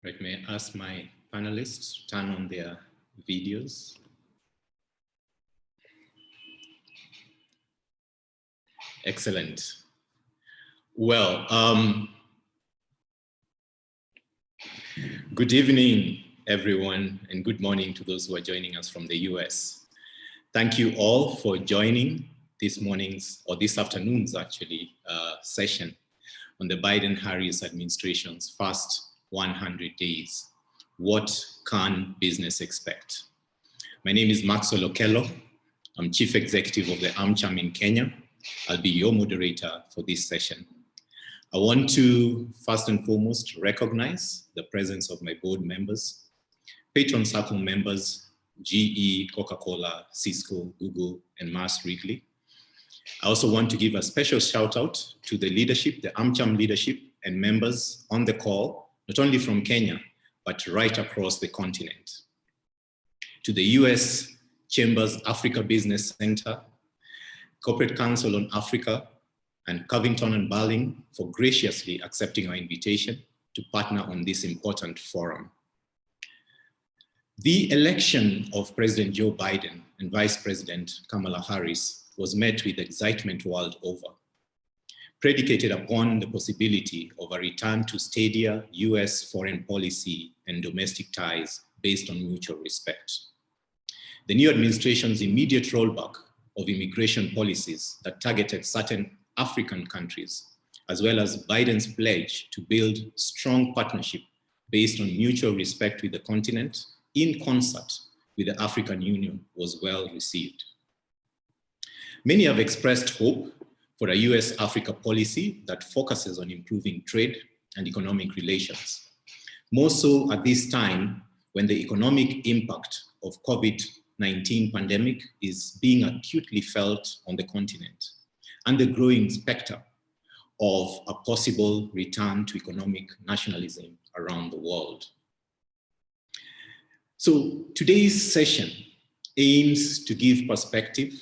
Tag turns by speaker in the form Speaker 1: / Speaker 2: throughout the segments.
Speaker 1: Right, may I ask my panelists to turn on their videos? Excellent. Well, good evening, everyone, and good morning to those who are joining us from the US. Thank you all for joining this morning's, or this afternoon's actually, session on the Biden-Harris administration's first 100 days. What can business expect? My name is Maxwell Okello. I'm Chief Executive of the AmCham in Kenya. I'll be your moderator for this session. I want to first and foremost recognize the presence of my board members, patron circle members, GE, Coca-Cola, Cisco, Google, and Mars Wrigley. I also want to give a special shout out to the leadership, the AmCham leadership and members on the call, not only from Kenya, but right across the continent. To the US Chambers Africa Business Center, Corporate Council on Africa, and Covington and Burling for graciously accepting our invitation to partner on this important forum. The election of President Joe Biden and Vice President Kamala Harris was met with excitement world over, predicated upon the possibility of a return to steadier US foreign policy and domestic ties based on mutual respect. The new administration's immediate rollback of immigration policies that targeted certain African countries, as well as Biden's pledge to build strong partnership based on mutual respect with the continent in concert with the African Union, was well received. Many have expressed hope for a US Africa policy that focuses on improving trade and economic relations, more so at this time when the economic impact of COVID-19 pandemic is being acutely felt on the continent, and the growing specter of a possible return to economic nationalism around the world. So today's session aims to give perspective,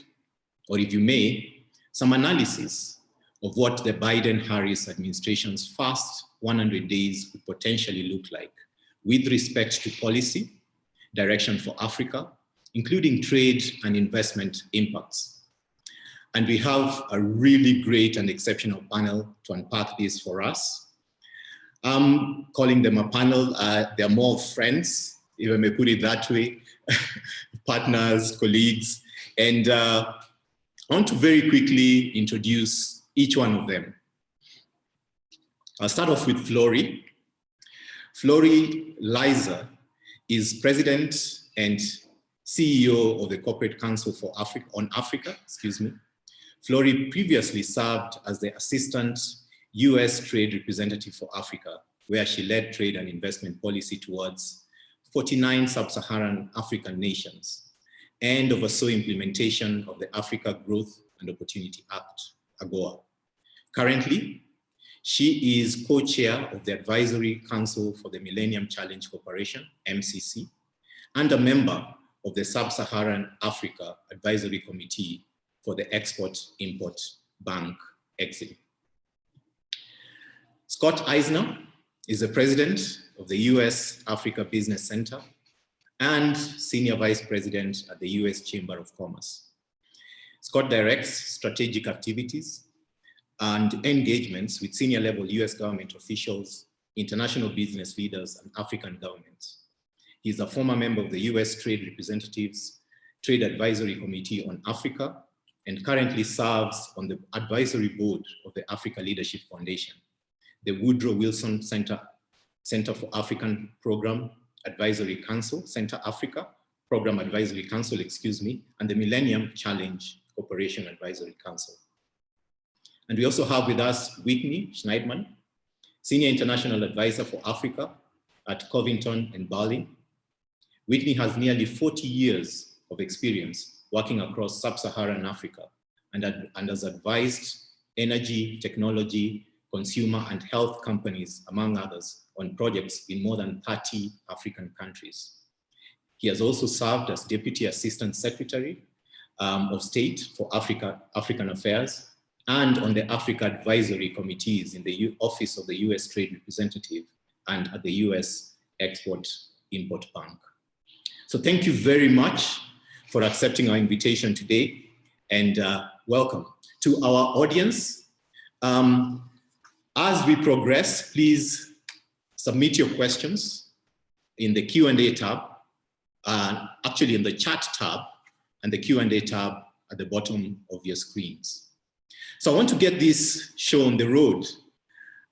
Speaker 1: or if you may, some analysis of what the Biden-Harris administration's first 100 days could potentially look like with respect to policy, direction for Africa, including trade and investment impacts. And we have a really great and exceptional panel to unpack this for us. I'm calling them a panel, they're more friends, if I may put it that way, partners, colleagues, and I want to very quickly introduce each one of them. I'll start off with Flory. Flory Liza is President and CEO of the Corporate Council for Africa, on Africa, excuse me. Flory previously served as the Assistant US Trade Representative for Africa, where she led trade and investment policy towards 49 sub-Saharan African nations and oversaw implementation of the Africa Growth and Opportunity Act, AGOA. Currently, she is co-chair of the Advisory Council for the Millennium Challenge Corporation, MCC, and a member of the Sub-Saharan Africa Advisory Committee for the Export-Import Bank, EXIM. Scott Eisner is the president of the US Africa Business Center and senior vice president at the US Chamber of Commerce. Scott directs strategic activities and engagements with senior level US government officials, international business leaders, and African governments. He's a former member of the US Trade Representatives Trade Advisory Committee on Africa, and currently serves on the advisory board of the Africa Leadership Foundation, the Woodrow Wilson Center for African Program Advisory Council, Center Africa, Program Advisory Council, excuse me, and the Millennium Challenge Corporation Advisory Council. And we also have with us Whitney Schneidman, Senior International Advisor for Africa at Covington and Burling. Whitney has nearly 40 years of experience working across sub-Saharan Africa and has advised energy, technology, consumer and health companies, among others, on projects in more than 30 African countries. He has also served as Deputy Assistant Secretary of State for African Affairs and on the Africa Advisory Committees in the Office of the US Trade Representative and at the US Export-Import Bank. So thank you very much for accepting our invitation today, and welcome. To our audience, as we progress, please submit your questions in the Q&A tab, actually in the chat tab, and the Q&A tab at the bottom of your screens. So I want to get this show on the road,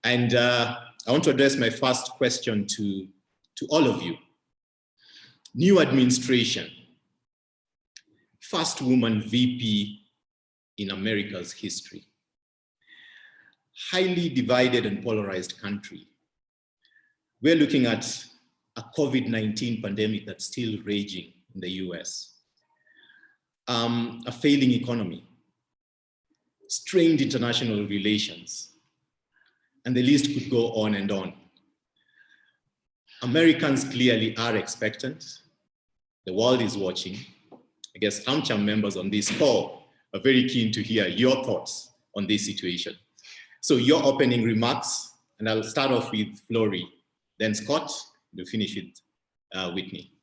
Speaker 1: and I want to address my first question to all of you. New administration, first woman VP in America's history. Highly divided and polarized country. We're looking at a COVID-19 pandemic that's still raging in the US. A failing economy, strained international relations, and the list could go on and on. Americans clearly are expectant. The world is watching. I guess AmCham members on this call are very keen to hear your thoughts on this situation. So your opening remarks, and I'll start off with Flory, then Scott, we'll finish with Whitney.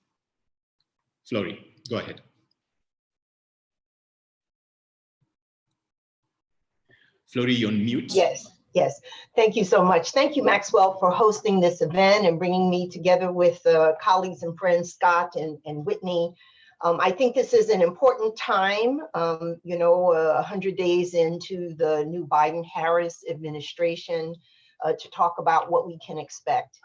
Speaker 1: Flory, go ahead. Flory, you're on mute.
Speaker 2: Yes. Thank you so much. Thank you, Maxwell, for hosting this event and bringing me together with colleagues and friends, Scott and Whitney. I think this is an important time, 100 days into the new Biden-Harris administration to talk about what we can expect.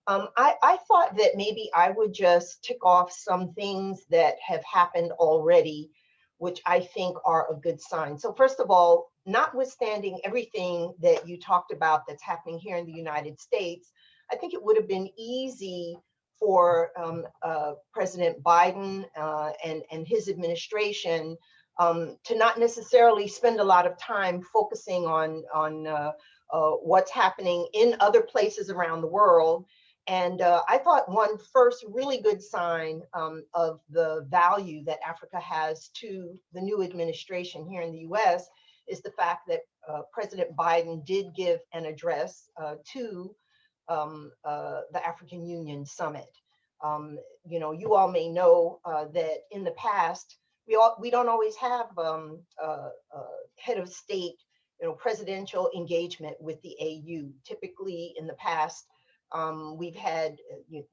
Speaker 2: I thought that maybe I would just tick off some things that have happened already, which I think are a good sign. So first of all, notwithstanding everything that you talked about that's happening here in the United States, I think it would have been easy for President Biden and his administration to not necessarily spend a lot of time focusing on what's happening in other places around the world. And I thought one first really good sign of the value that Africa has to the new administration here in the US is the fact that President Biden did give an address to the African Union Summit. You all may know that in the past, we don't always have head of state, presidential engagement with the AU. Typically in the past, we've had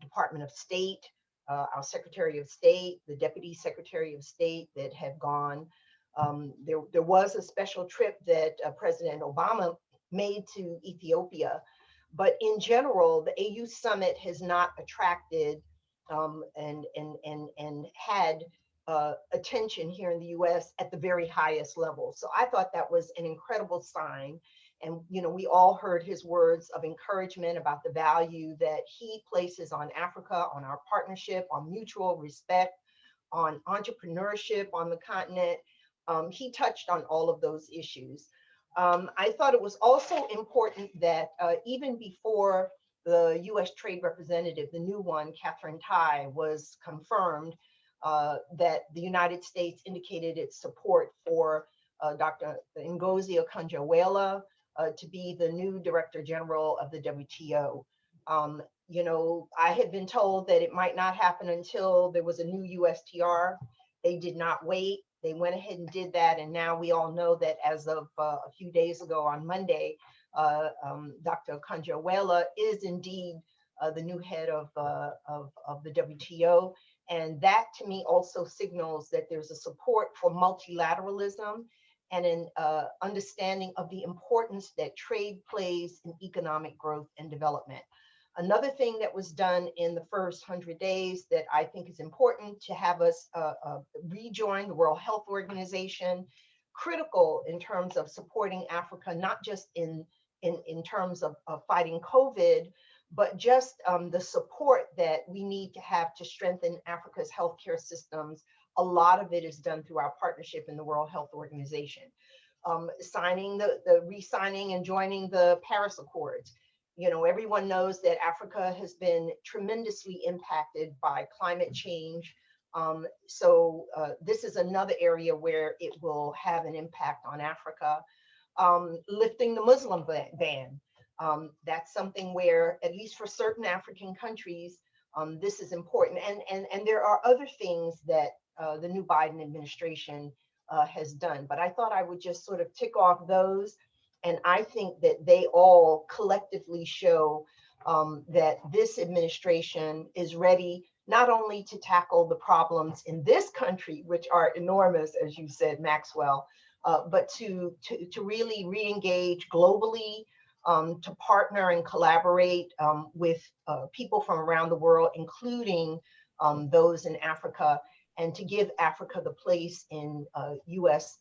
Speaker 2: Department of State, our Secretary of State, the Deputy Secretary of State that have gone. There was a special trip that President Obama made to Ethiopia, but in general, the AU summit has not attracted and had attention here in the US at the very highest level. So I thought that was an incredible sign. And we all heard his words of encouragement about the value that he places on Africa, on our partnership, on mutual respect, on entrepreneurship on the continent. He touched on all of those issues. I thought it was also important that even before the US Trade Representative, the new one, Catherine Tai, was confirmed, that the United States indicated its support for Dr. Ngozi Okonjo-Iweala to be the new Director General of the WTO. I had been told that it might not happen until there was a new USTR. They did not wait. They went ahead and did that, and now we all know that as of a few days ago on Monday, Dr. Okonjo-Iweala is indeed the new head of the WTO, and that to me also signals that there's a support for multilateralism and an understanding of the importance that trade plays in economic growth and development. Another thing that was done in the first 100 days that I think is important to have us rejoin the World Health Organization, critical in terms of supporting Africa, not just in terms of fighting COVID, but just the support that we need to have to strengthen Africa's healthcare systems. A lot of it is done through our partnership in the World Health Organization. Signing re-signing and joining the Paris Accords. Everyone knows that Africa has been tremendously impacted by climate change. So this is another area where it will have an impact on Africa. Lifting the Muslim ban. That's something where, at least for certain African countries, this is important. And there are other things that the new Biden administration has done. But I thought I would just sort of tick off those. And I think that they all collectively show that this administration is ready not only to tackle the problems in this country, which are enormous, as you said, Maxwell, but to really re-engage globally, to partner and collaborate with people from around the world, including those in Africa, and to give Africa the place in U.S.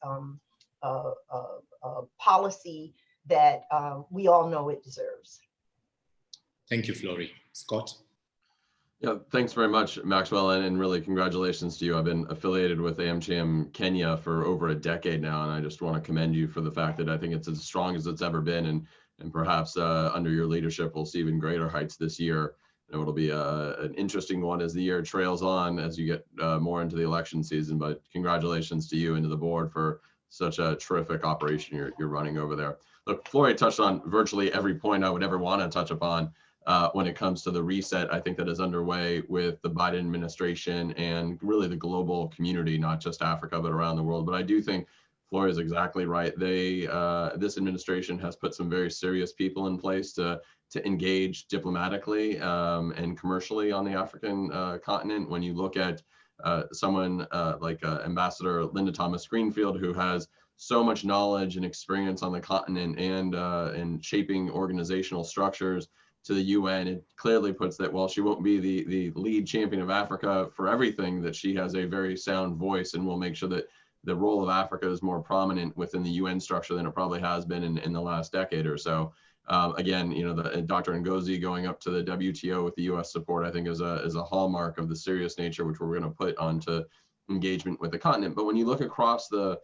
Speaker 2: Policy that we all know it deserves.
Speaker 1: Thank you, Flory. Scott?
Speaker 3: Yeah, thanks very much, Maxwell, and really congratulations to you. I've been affiliated with AmCham Kenya for over a decade now, and I just want to commend you for the fact that I think it's as strong as it's ever been, and perhaps under your leadership, we'll see even greater heights this year. And it'll be an interesting one as the year trails on, as you get more into the election season. But congratulations to you and to the board for such a terrific operation you're running over there. Look, Flory touched on virtually every point I would ever want to touch upon when it comes to the reset, I think, that is underway with the Biden administration and really the global community, not just Africa, but around the world. But I do think Flory is exactly right. This administration has put some very serious people in place to engage diplomatically and commercially on the African continent. When you look at someone like Ambassador Linda Thomas-Greenfield, who has so much knowledge and experience on the continent and shaping organizational structures to the UN, it clearly puts that while she won't be the lead champion of Africa for everything, that she has a very sound voice and will make sure that the role of Africa is more prominent within the UN structure than it probably has been in the last decade or so. Again, you know, Dr. Ngozi going up to the WTO with the U.S. support, I think is a hallmark of the serious nature which we're going to put onto engagement with the continent. But when you look across the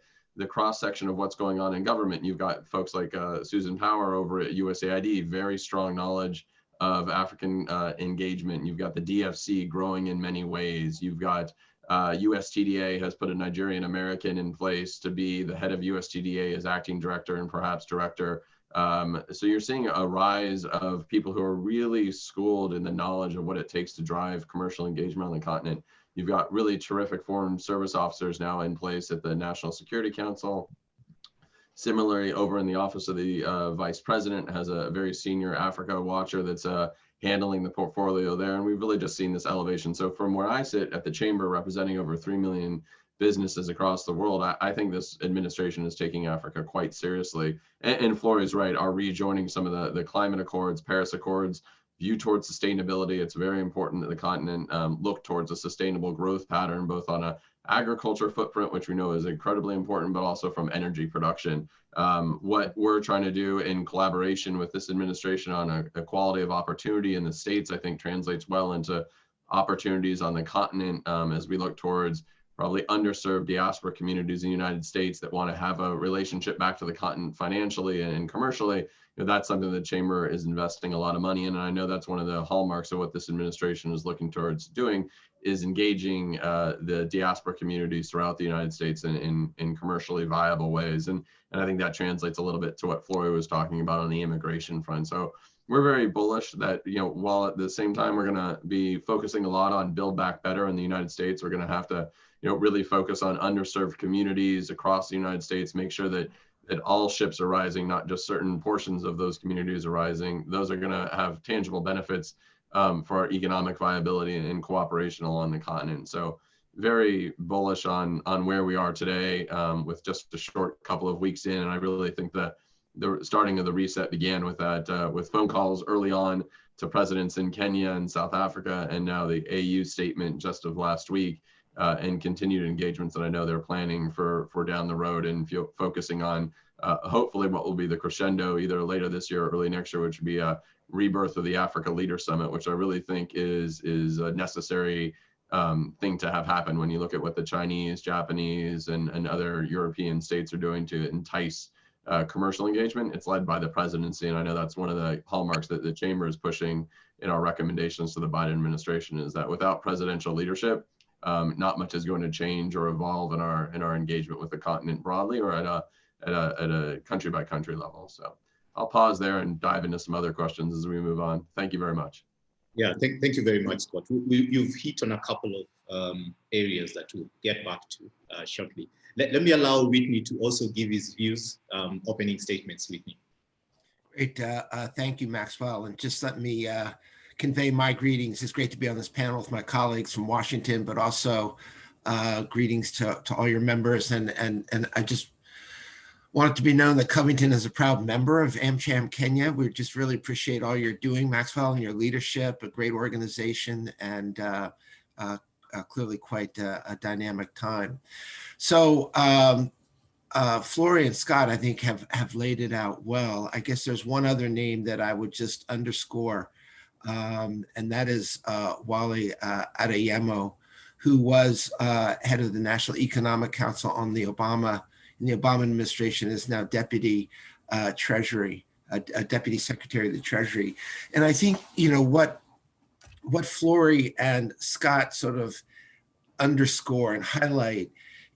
Speaker 3: cross section of what's going on in government, you've got folks like Susan Power over at USAID, very strong knowledge of African engagement. You've got the DFC growing in many ways. You've got USTDA has put a Nigerian American in place to be the head of USTDA as acting director and perhaps director. So you're seeing a rise of people who are really schooled in the knowledge of what it takes to drive commercial engagement on the continent. You've got really terrific foreign service officers now in place at the National Security Council. Similarly, over in the office of the vice president has a very senior Africa watcher that's handling the portfolio there. And we've really just seen this elevation. So from where I sit at the chamber representing over 3 million businesses across the world, I think this administration is taking Africa quite seriously. And Flory's right, are rejoining some of the climate accords, Paris Accords, view towards sustainability. It's very important that the continent look towards a sustainable growth pattern, both on a agriculture footprint, which we know is incredibly important, but also from energy production. What we're trying to do in collaboration with this administration on equality of opportunity in the States, I think translates well into opportunities on the continent as we look towards probably underserved diaspora communities in the United States that want to have a relationship back to the continent financially and commercially. You know, that's something the Chamber is investing a lot of money in. And I know that's one of the hallmarks of what this administration is looking towards doing, is engaging the diaspora communities throughout the United States in commercially viable ways. And I think that translates a little bit to what Flory was talking about on the immigration front. So we're very bullish that, you know, while at the same time we're going to be focusing a lot on Build Back Better in the United States, we're going to have to, you know, really focus on underserved communities across the United States, make sure that all ships are rising, not just certain portions of those communities are rising. Those are going to have tangible benefits for our economic viability and cooperation along the continent. So very bullish on where we are today with just a short couple of weeks in. And I really think that the starting of the reset began with that, with phone calls early on to presidents in Kenya and South Africa, and now the AU statement just of last week, and continued engagements that I know they're planning for down the road, and focusing on hopefully what will be the crescendo either later this year or early next year, which would be a rebirth of the Africa Leader Summit, which I really think is a necessary thing to have happen when you look at what the Chinese, Japanese, and other European states are doing to entice commercial engagement. It's led by the presidency, and I know that's one of the hallmarks that the Chamber is pushing in our recommendations to the Biden administration, is that without presidential leadership, not much is going to change or evolve in our engagement with the continent broadly, or at a country by country level. So I'll pause there and dive into some other questions as we move on. Thank you very much.
Speaker 1: Yeah, thank you very much, Scott. You've hit on a couple of areas that we'll get back to shortly. Let me allow Whitney to also give his views, opening statements, Whitney.
Speaker 4: Great. Thank you, Maxwell. And just let me convey my greetings. It's great to be on this panel with my colleagues from Washington, but also greetings to all your members. And I just want it to be known that Covington is a proud member of AmCham Kenya. We just really appreciate all you're doing, Maxwell, and your leadership, a great organization, and clearly quite a dynamic time. So Flory and Scott, I think, have laid it out well. I guess there's one other name that I would just underscore, and that is Wale Adeyemo, who was head of the National Economic Council on the Obama administration, is now Deputy Treasury, Deputy Secretary of the Treasury. And I think, you know, what Flory and Scott sort of underscore and highlight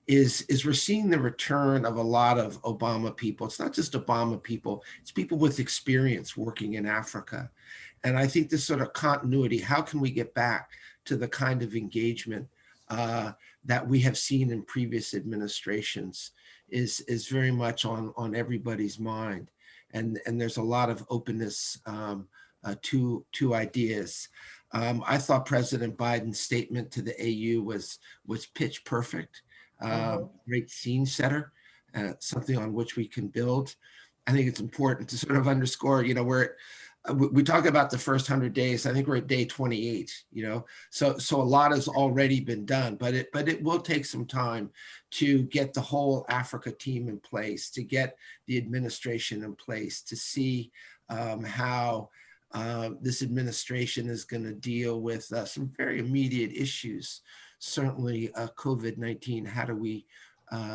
Speaker 4: is we're seeing the return of a lot of Obama people. It's not just Obama people, it's people with experience working in Africa. And I think this sort of continuity, how can we get back to the kind of engagement that we have seen in previous administrations is very much on everybody's mind. And there's a lot of openness to ideas. I thought President Biden's statement to the AU was pitch perfect. Great scene setter, something on which we can build. I think it's important to sort of underscore, you know, we talk about the first 100 days. I think we're at day 28, you know, so a lot has already been done, but it will take some time to get the whole Africa team in place, to get the administration in place, to see how this administration is going to deal with some very immediate issues. Certainly COVID-19, how do we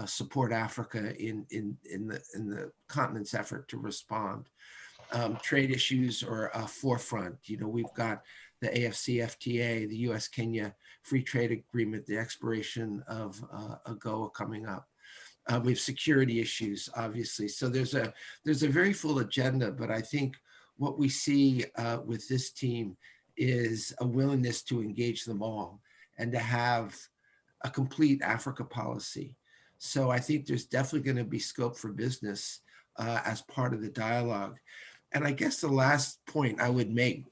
Speaker 4: support Africa in the continent's effort to respond? Trade issues are a forefront. You know, we've got the AFCFTA, the U.S. Kenya Free Trade Agreement, the expiration of AGOA coming up. We have security issues, obviously. So there's a very full agenda, but I think what we see with this team is a willingness to engage them all and to have a complete Africa policy. So I think there's definitely going to be scope for business as part of the dialogue. And I guess the last point I would make,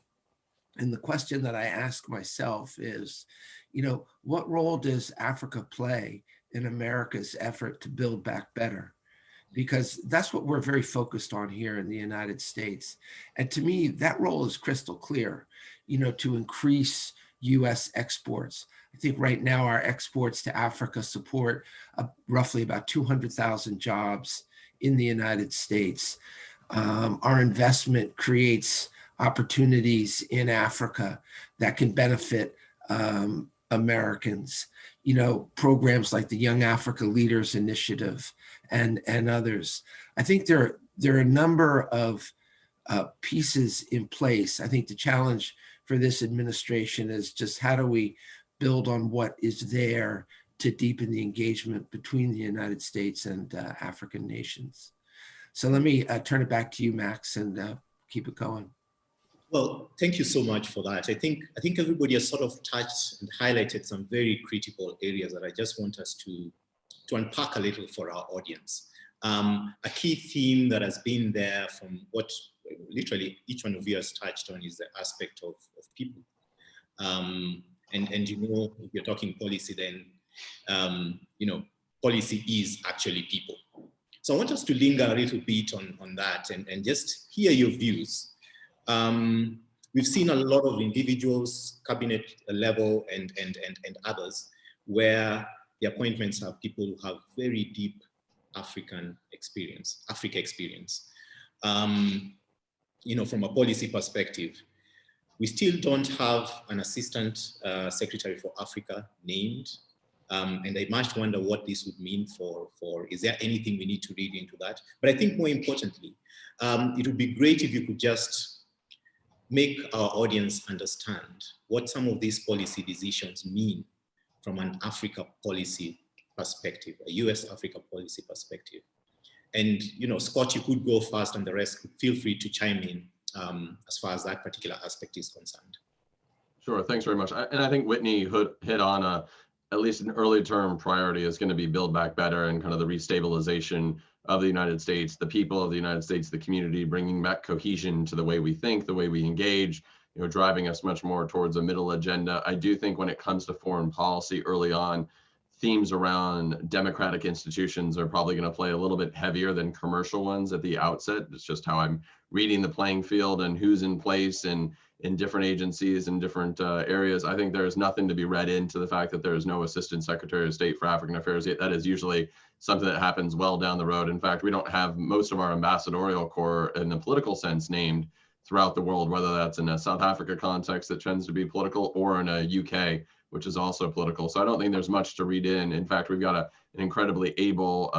Speaker 4: and the question that I ask myself is, you know, what role does Africa play in America's effort to build back better? Because that's what we're very focused on here in the United States. And to me, that role is crystal clear, you know, to increase U.S. exports. I think right now our exports to Africa support roughly about 200,000 jobs in the United States. Our investment creates opportunities in Africa that can benefit Americans. You know, programs like the Young Africa Leaders Initiative and others. I think there are a number of pieces in place. I think the challenge for this administration is just how do we build on what is there to deepen the engagement between the United States and African nations. So let me turn it back to you, Max, and keep it going.
Speaker 1: Well, thank you so much for that. I think everybody has sort of touched and highlighted some very critical areas that I just want us to unpack a little for our audience. A key theme that has been there from what literally each one of you has touched on is the aspect of people. And you know, if you're talking policy, then you know, policy is actually people. So I want us to linger a little bit on that and just hear your views. We've seen a lot of individuals, cabinet level and others, where the appointments have people who have very deep Africa experience. You know, from a policy perspective, we still don't have an assistant secretary for Africa named. And I must wonder what this would mean for, is there anything we need to read into that? But I think more importantly, it would be great if you could just make our audience understand what some of these policy decisions mean from an Africa policy perspective, a US Africa policy perspective. And, Scott, you could go first, and the rest feel free to chime in as far as that particular aspect is concerned.
Speaker 3: Sure, thanks very much. And I think Whitney hit on at least an early term priority is going to be Build Back Better and kind of the restabilization of the United States, the people of the United States, the community, bringing back cohesion to the way we think, the way we engage, driving us much more towards a middle agenda. I do think when it comes to foreign policy early on, themes around democratic institutions are probably going to play a little bit heavier than commercial ones at the outset. It's just how I'm reading the playing field and who's in place and in different agencies and different areas. I think there's nothing to be read into the fact that there is no Assistant Secretary of State for African Affairs. That is usually something that happens well down the road. In fact, we don't have most of our ambassadorial corps in the political sense named throughout the world, whether that's in a South Africa context that tends to be political or in a UK, which is also political. So I don't think there's much to read in. In fact, we've got an incredibly able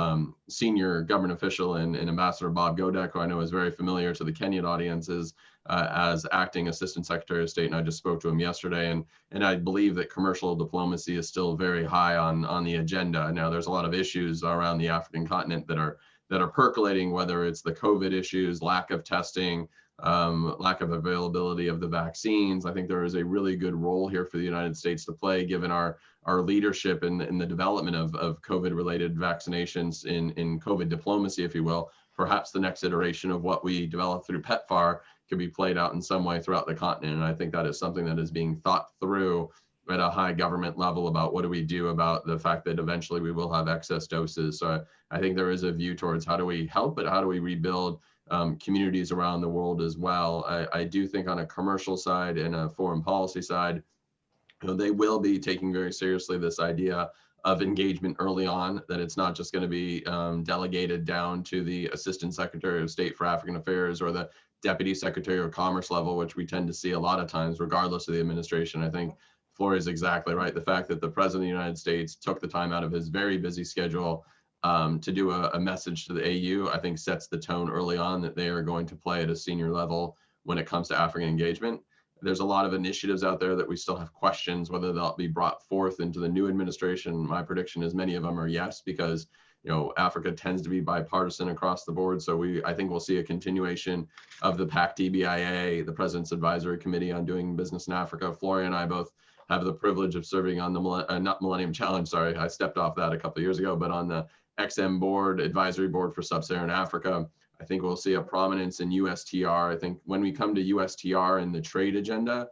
Speaker 3: senior government official in Ambassador Bob Godek, who I know is very familiar to the Kenyan audiences as acting Assistant Secretary of State. And I just spoke to him yesterday. And I believe that commercial diplomacy is still very high on the agenda. Now, there's a lot of issues around the African continent that are percolating, whether it's the COVID issues, lack of testing, lack of availability of the vaccines. I think there is a really good role here for the United States to play, given our leadership in the development of COVID-related vaccinations in COVID diplomacy, if you will. Perhaps the next iteration of what we develop through PEPFAR could be played out in some way throughout the continent. And I think that is something that is being thought through at a high government level about what do we do about the fact that eventually we will have excess doses. So I think there is a view towards how do we help, but how do we rebuild communities around the world as well. I do think on a commercial side and a foreign policy side, they will be taking very seriously this idea of engagement early on, that it's not just going to be delegated down to the Assistant Secretary of State for African Affairs or the Deputy Secretary of Commerce level, which we tend to see a lot of times, regardless of the administration. I think Flory is exactly right. The fact that the President of the United States took the time out of his very busy schedule to do a message to the AU, I think sets the tone early on that they are going to play at a senior level when it comes to African engagement. There's a lot of initiatives out there that we still have questions whether they'll be brought forth into the new administration. My prediction is many of them are yes, because Africa tends to be bipartisan across the board. So I think we'll see a continuation of the PAC-DBIA, the President's Advisory Committee on Doing Business in Africa. Flory and I both have the privilege of serving on the not Millennium Challenge, sorry, I stepped off that a couple of years ago, but on the XM board, advisory board for Sub-Saharan Africa. I think we'll see a prominence in USTR. I think when we come to USTR and the trade agenda,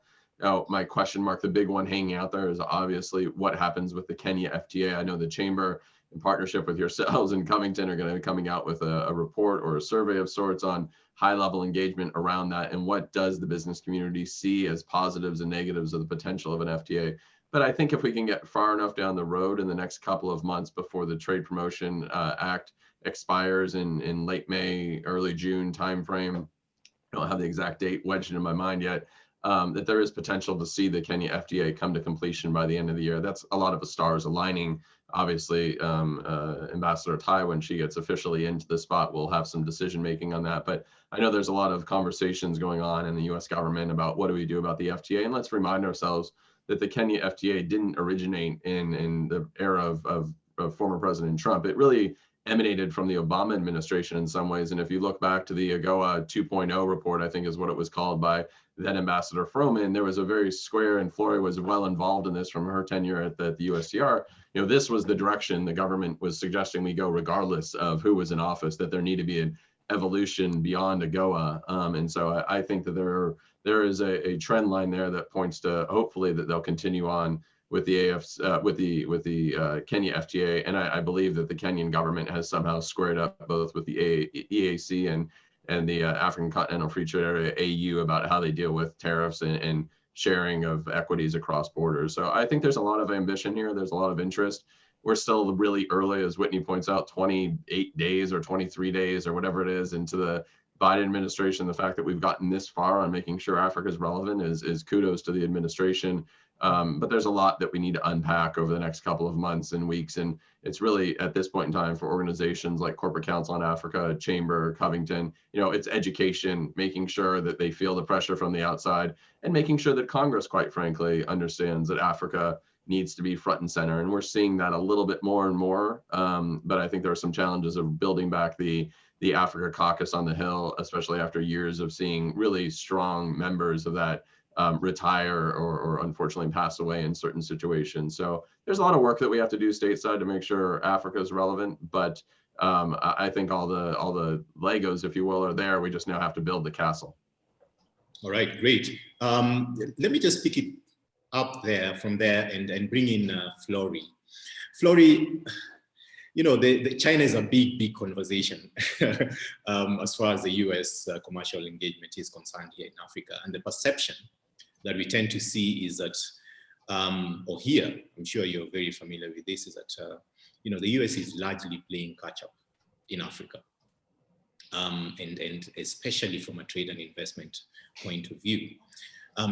Speaker 3: my question mark, the big one hanging out there is obviously what happens with the Kenya FTA. I know the Chamber, in partnership with yourselves in Covington, are going to be coming out with a report or a survey of sorts on high-level engagement around that, and what does the business community see as positives and negatives of the potential of an FTA. But I think if we can get far enough down the road in the next couple of months before the Trade Promotion Act expires in late May, early June timeframe, I don't have the exact date wedged in my mind yet, that there is potential to see the Kenya FTA come to completion by the end of the year. That's a lot of the stars aligning. Obviously, Ambassador Tai, when she gets officially into the spot, will have some decision making on that. But I know there's a lot of conversations going on in the US government about what do we do about the FTA. And let's remind ourselves that the Kenya FTA didn't originate in the era of former President Trump. It really emanated from the Obama administration in some ways. And if you look back to the AGOA 2.0 report, I think is what it was called by then Ambassador Froman, there was a very square, and Flory was well involved in this from her tenure at the USTR. This was the direction the government was suggesting we go regardless of who was in office, that there need to be an evolution beyond AGOA. And so I think that there is a trend line there that points to hopefully that they'll continue on with the Kenya FTA, and I believe that the Kenyan government has somehow squared up both with the EAC and the African Continental Free Trade Area AU about how they deal with tariffs and sharing of equities across borders. So I think there's a lot of ambition here. There's a lot of interest. We're still really early, as Whitney points out, 28 days or 23 days or whatever it is into the Biden administration. The fact that we've gotten this far on making sure Africa is relevant is kudos to the administration. But there's a lot that we need to unpack over the next couple of months and weeks. And it's really at this point in time for organizations like Corporate Council on Africa, Chamber, Covington, it's education, making sure that they feel the pressure from the outside, and making sure that Congress, quite frankly, understands that Africa needs to be front and center. And we're seeing that a little bit more and more. But I think there are some challenges of building back the Africa caucus on the Hill, especially after years of seeing really strong members of that retire or unfortunately pass away in certain situations. So there's a lot of work that we have to do stateside to make sure Africa is relevant. But I think all the Legos, if you will, are there. We just now have to build the castle.
Speaker 1: All right, great. Let me just pick it up from there and bring in Flory. Flory, you know, China is a big conversation as far as the US commercial engagement is concerned here in Africa. And the perception that we tend to see is that, or here, I'm sure you're very familiar with this, is that, you know, the US is largely playing catch up in Africa. And especially from a trade and investment point of view.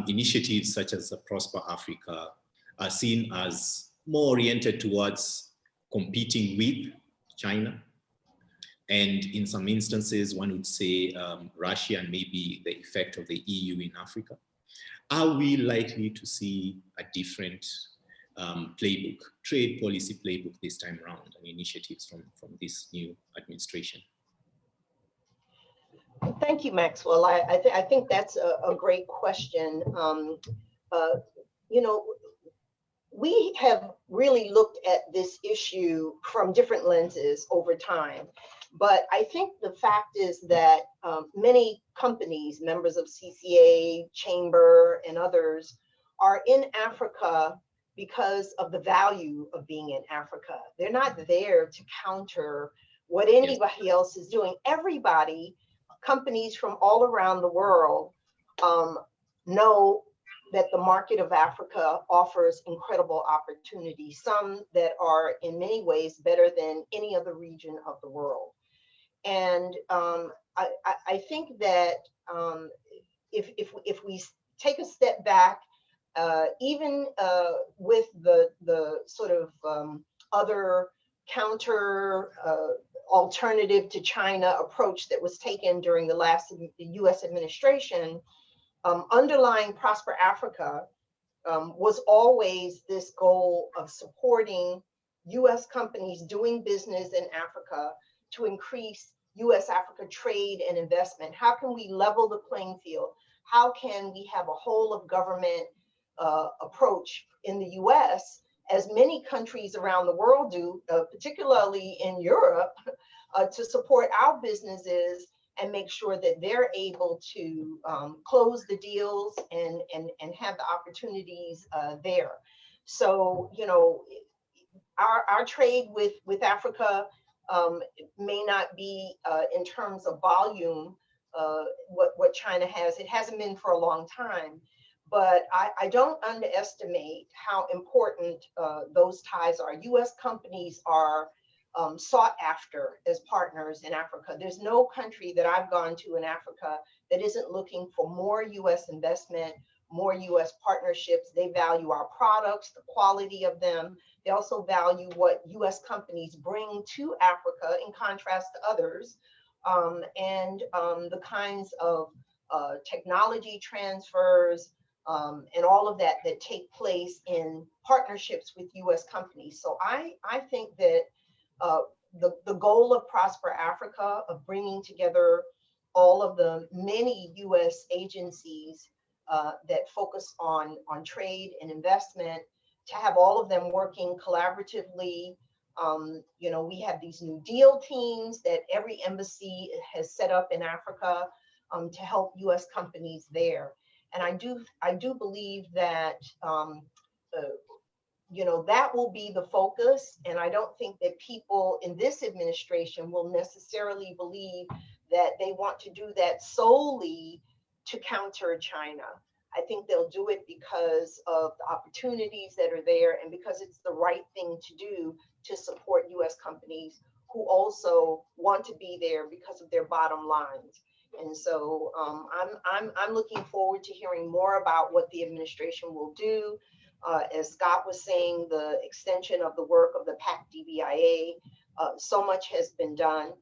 Speaker 1: Initiatives such as Prosper Africa are seen as more oriented towards competing with China. And in some instances, one would say Russia and maybe the effect of the EU in Africa. Are we likely to see a different playbook, trade policy playbook this time around, and initiatives from this new administration?
Speaker 2: Thank you, Maxwell. I think that's a great question. You know, we have really looked at this issue from different lenses over time. But I think the fact is that many companies, members of CCA, Chamber, and others, are in Africa because of the value of being in Africa. They're not there to counter what anybody else is doing. Everybody, companies from all around the world, know that the market of Africa offers incredible opportunities, some that are in many ways better than any other region of the world. And I think that if we take a step back, even with the sort of other counter alternative to China approach that was taken during the last US administration, underlying Prosper Africa was always this goal of supporting US companies doing business in Africa to increase US Africa trade and investment. How can we level the playing field? How can we have a whole of government approach in the US, as many countries around the world do, particularly in Europe, to support our businesses and make sure that they're able to close the deals and have the opportunities there. So, you know, our trade with Africa may not be in terms of volume what China has. It hasn't been for a long time. But I don't underestimate how important those ties are. US companies are sought after as partners in Africa. There's no country that I've gone to in Africa that isn't looking for more US investment, more US partnerships. They value our products, the quality of them. They also value what US companies bring to Africa in contrast to others, and the kinds of technology transfers, and all of that take place in partnerships with US companies. So I think that the goal of Prosper Africa, of bringing together all of the many US agencies that focus on trade and investment, to have all of them working collaboratively. You know, we have these new deal teams that every embassy has set up in Africa to help US companies there. And I do believe that, you know, that will be the focus. And I don't think that people in this administration will necessarily believe that they want to do that solely to counter China. I think they'll do it because of the opportunities that are there and because it's the right thing to do to support US companies who also want to be there because of their bottom lines. And so I'm looking forward to hearing more about what the administration will do. As Scott was saying, the extension of the work of the PAC-DBIA, so much has been done.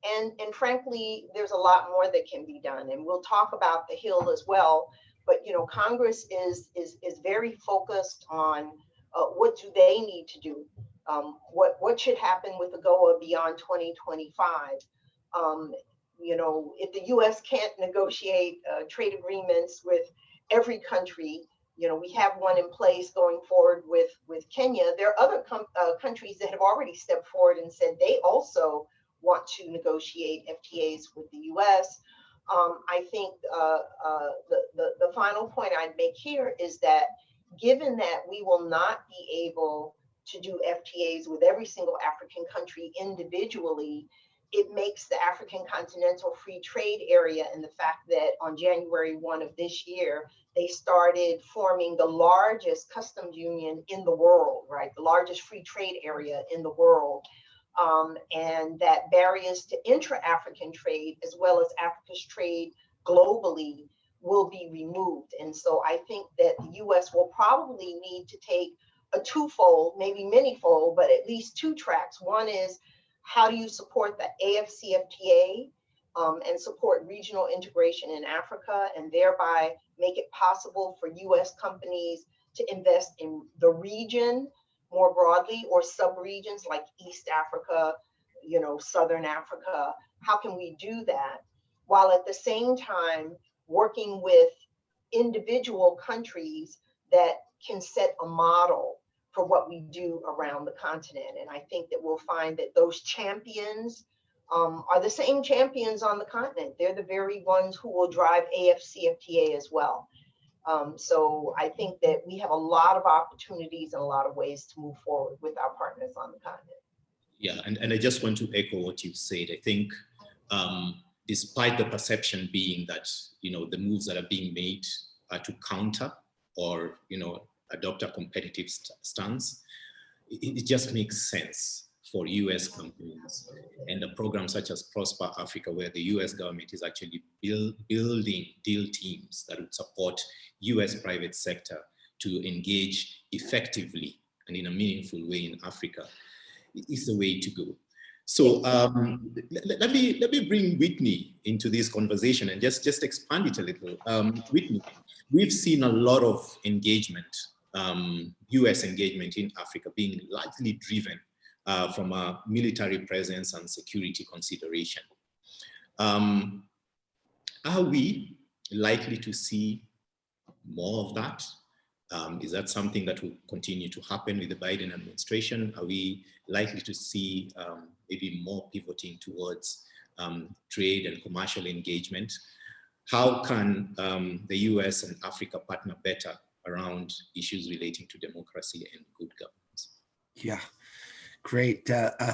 Speaker 2: And frankly, there's a lot more that can be done. And we'll talk about the Hill as well. But you know, Congress is very focused on What do they need to do? What should happen with AGOA beyond 2025? You know, if the U.S. can't negotiate trade agreements with every country, you know, we have one in place going forward with Kenya. There are other countries that have already stepped forward and said they also want to negotiate FTAs with the U.S. I think the final point I'd make here is that given that we will not be able to do FTAs with every single African country individually, it makes the African Continental Free Trade Area, and the fact that on January 1 of this year, they started forming the largest customs union in the world, right? The largest free trade area in the world. And that barriers to intra-African trade, as well as Africa's trade globally, will be removed. And so I think that the U.S. will probably need to take a twofold, maybe manyfold, but at least two tracks. One is, how do you support the AFCFTA and support regional integration in Africa, and thereby make it possible for U.S. companies to invest in the region more broadly, or sub-regions like East Africa, you know, Southern Africa? How can we do that while at the same time working with individual countries that can set a model for what we do around the continent? And I think that we'll find that those champions are the same champions on the continent. They're the very ones who will drive AFCFTA as well. So I think that we have a lot of opportunities and a lot of ways to move forward with our partners on the continent.
Speaker 1: Yeah, and I just want to echo what you said. I think despite the perception being that, you know, the moves that are being made are to counter or, you know, adopt a competitive stance, it just makes sense for US companies and a program such as Prosper Africa, where the US government is actually building deal teams that would support US private sector to engage effectively and in a meaningful way in Africa, is the way to go. So let me bring Whitney into this conversation and just expand it a little. Whitney, we've seen a lot of engagement, US engagement in Africa being largely driven from a military presence and security consideration. Are we likely to see more of that? Is that something that will continue to happen with the Biden administration? Are we likely to see maybe more pivoting towards trade and commercial engagement? How can the US and Africa partner better around issues relating to democracy and good governance?
Speaker 4: Yeah, great.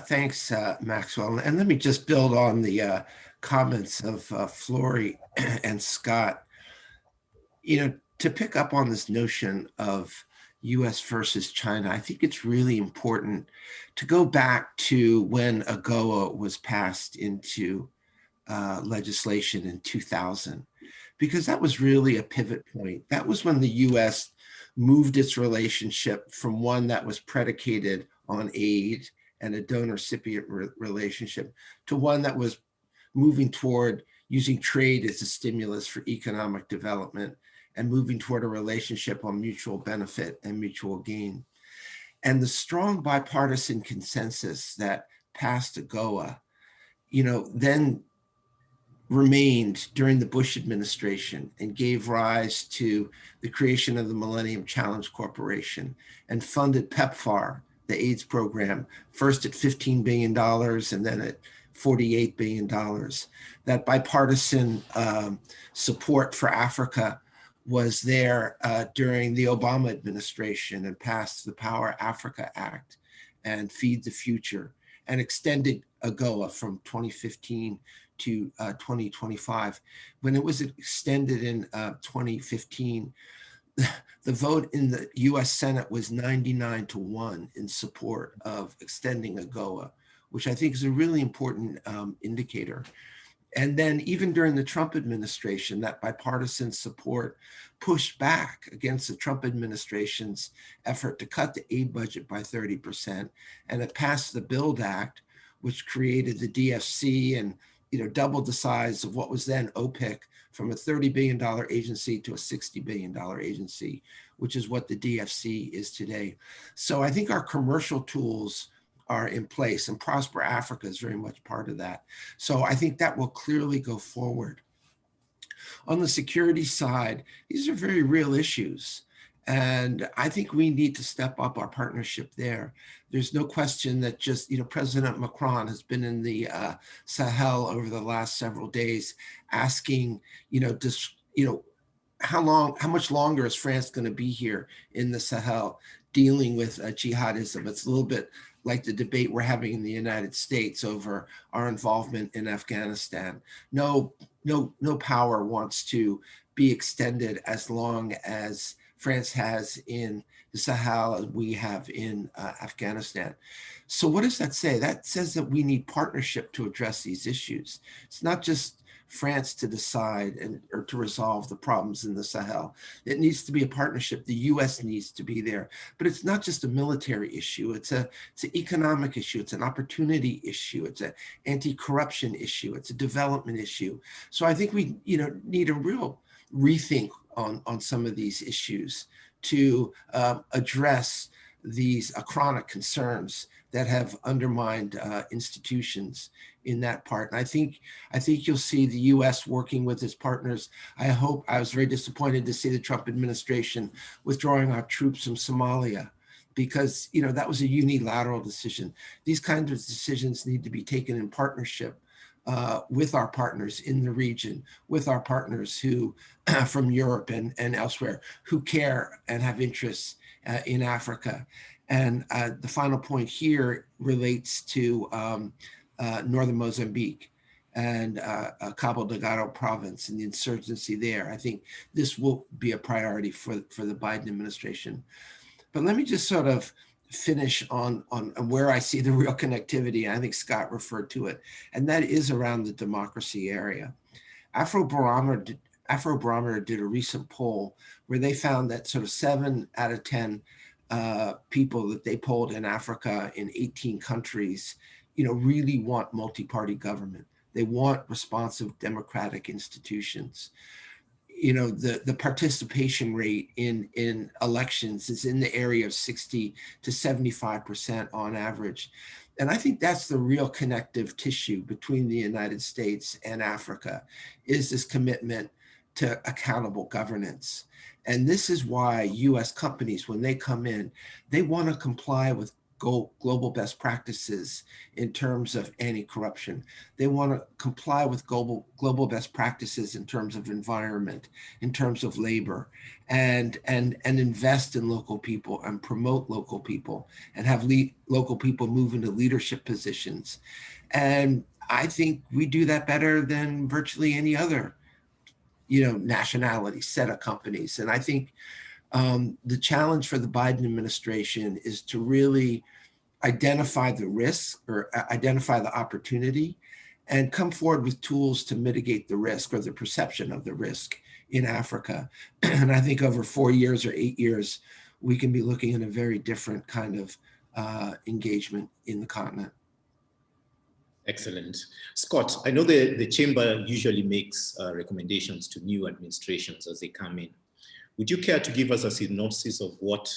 Speaker 4: Thanks, Maxwell. And let me just build on the comments of Flory and Scott. You know, to pick up on this notion of US versus China, I think it's really important to go back to when AGOA was passed into legislation in 2000, because that was really a pivot point. That was when the US moved its relationship from one that was predicated on aid and a donor-recipient relationship to one that was moving toward using trade as a stimulus for economic development and moving toward a relationship on mutual benefit and mutual gain. And the strong bipartisan consensus that passed AGOA, you know, then remained during the Bush administration and gave rise to the creation of the Millennium Challenge Corporation and funded PEPFAR, the AIDS program, first at $15 billion and then at $48 billion. That bipartisan support for Africa was there during the Obama administration and passed the Power Africa Act and Feed the Future and extended AGOA from 2015 to 2025. When it was extended in 2015, the vote in the US Senate was 99-1 in support of extending AGOA, which I think is a really important indicator. And then even during the Trump administration, that bipartisan support pushed back against the Trump administration's effort to cut the aid budget by 30%. And it passed the BUILD Act, which created the DFC and, you know, doubled the size of what was then OPIC from a $30 billion agency to a $60 billion agency, which is what the DFC is today. So I think our commercial tools are in place, and Prosper Africa is very much part of that. So I think that will clearly go forward. On the security side, these are very real issues. And I think we need to step up our partnership there. There's no question that just, President Macron has been in the Sahel over the last several days asking, how much longer is France going to be here in the Sahel dealing with jihadism? It's a little bit like the debate we're having in the United States over our involvement in Afghanistan. No power wants to be extended as long as France has in the Sahel as we have in Afghanistan. So what does that say? That says that we need partnership to address these issues. It's not just France to decide or to resolve the problems in the Sahel. It needs to be a partnership. The U.S. needs to be there. But it's not just a military issue. It's an economic issue. It's an opportunity issue. It's an anti-corruption issue. It's a development issue. So I think we need a real rethink on some of these issues to address these chronic concerns that have undermined institutions in that part. And I think you'll see the U.S. working with its partners. I was very disappointed to see the Trump administration withdrawing our troops from Somalia, because that was a unilateral decision. These kinds of decisions need to be taken in partnership with our partners in the region, with our partners who from Europe and elsewhere who care and have interests in Africa. And the final point here relates to northern Mozambique and Cabo Delgado province and the insurgency there. I think this will be a priority for the Biden administration. But let me just sort of finish on where I see the real connectivity. I think Scott referred to it, and that is around the democracy area. Afrobarometer did a recent poll where they found that sort of 7 out of 10 people that they polled in Africa in 18 countries, really want multi-party government. They want responsive democratic institutions. The participation rate in elections is in the area of 60 to 75% on average. And I think that's the real connective tissue between the United States and Africa, is this commitment to accountable governance. And this is why U.S. companies, when they come in, they want to comply with global best practices in terms of anti-corruption. They want to comply with global best practices in terms of environment, in terms of labor, and invest in local people and promote local people and have local people move into leadership positions. And I think we do that better than virtually any other nationality set of companies. And I think the challenge for the Biden administration is to really identify the risk or identify the opportunity and come forward with tools to mitigate the risk or the perception of the risk in Africa. And I think over 4 years or 8 years, we can be looking at a very different kind of engagement in the continent.
Speaker 1: Excellent. Scott, I know the Chamber usually makes recommendations to new administrations as they come in. Would you care to give us a synopsis of what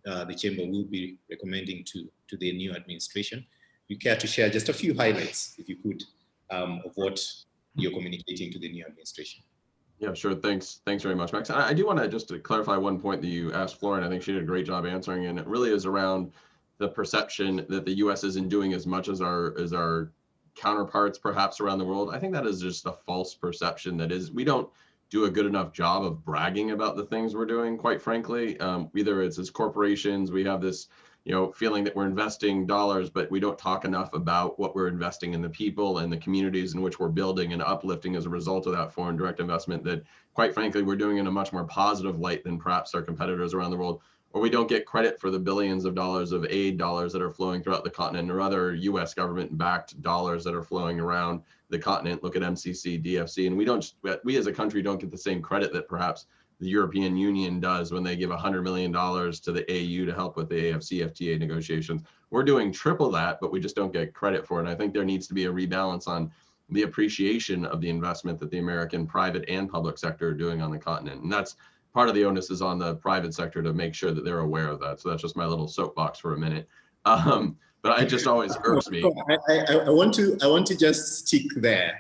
Speaker 1: the Chamber will be recommending to the new administration? You care to share just a few highlights, if you could, of what you're communicating to the new administration?
Speaker 3: Yeah, sure. Thanks very much, Max. I do want to just to clarify one point that you asked Florence. I think she did a great job answering, and it really is around the perception that the U.S. isn't doing as much as our counterparts perhaps around the world. I think that is just a false perception. That is, we don't do a good enough job of bragging about the things we're doing, quite frankly. Either it's as corporations, we have this feeling that we're investing dollars, but we don't talk enough about what we're investing in the people and the communities in which we're building and uplifting as a result of that foreign direct investment, that quite frankly, we're doing in a much more positive light than perhaps our competitors around the world. Or we don't get credit for the billions of dollars of aid dollars that are flowing throughout the continent, or other U.S. government-backed dollars that are flowing around the continent. Look at MCC, DFC, and we as a country don't get the same credit that perhaps the European Union does when they give $100 million to the AU to help with the AFCFTA negotiations. We're doing triple that, but we just don't get credit for it. And I think there needs to be a rebalance on the appreciation of the investment that the American private and public sector are doing on the continent. And that's part of the onus is on the private sector to make sure that they're aware of that. So that's just my little soapbox for a minute. But it just always irks me.
Speaker 1: I want to just stick there.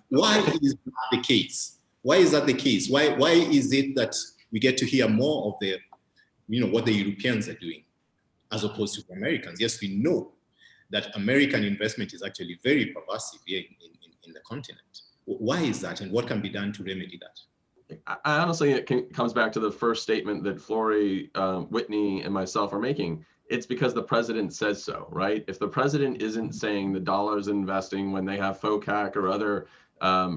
Speaker 1: Why is that the case? Why is that the case? Why is it that we get to hear more of the, what the Europeans are doing as opposed to the Americans? Yes, we know that American investment is actually very pervasive here in the continent. Why is that, and what can be done to remedy that?
Speaker 3: I honestly, it comes back to the first statement that Flory, Whitney, and myself are making. It's because the president says so, right? If the president isn't saying the dollars investing when they have FOCAC or other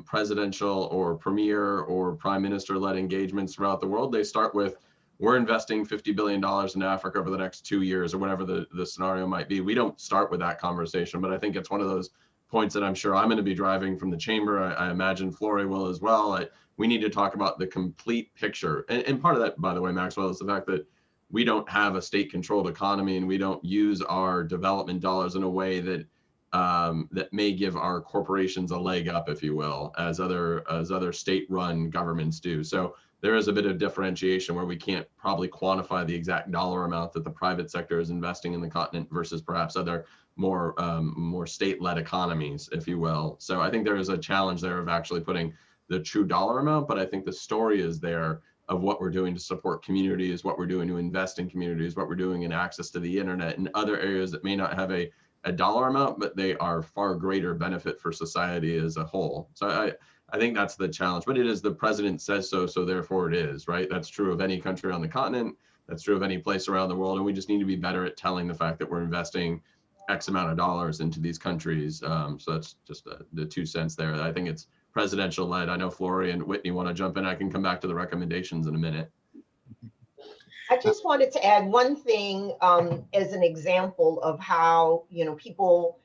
Speaker 3: presidential or premier or prime minister-led engagements throughout the world, they start with, we're investing $50 billion in Africa over the next 2 years, or whatever the scenario might be. We don't start with that conversation, but I think it's one of those points that I'm sure I'm going to be driving from the chamber. I imagine Flory will as well. We need to talk about the complete picture. And part of that, by the way, Maxwell, is the fact that we don't have a state-controlled economy, and we don't use our development dollars in a way that that may give our corporations a leg up, if you will, as other state-run governments do. So there is a bit of differentiation where we can't probably quantify the exact dollar amount that the private sector is investing in the continent versus perhaps other more state-led economies, if you will. So I think there is a challenge there of actually putting the true dollar amount, but I think the story is there of what we're doing to support communities, what we're doing to invest in communities, what we're doing in access to the internet and other areas that may not have a dollar amount, but they are far greater benefit for society as a whole. So I think that's the challenge, but it is the president says so, so therefore it is, right? That's true of any country on the continent. That's true of any place around the world. And we just need to be better at telling the fact that we're investing X amount of dollars into these countries. So that's just the 2 cents there. I think it's presidential led. I know Flory and Whitney want to jump in. I can come back to the recommendations in a minute.
Speaker 2: I just wanted to add one thing as an example of how, people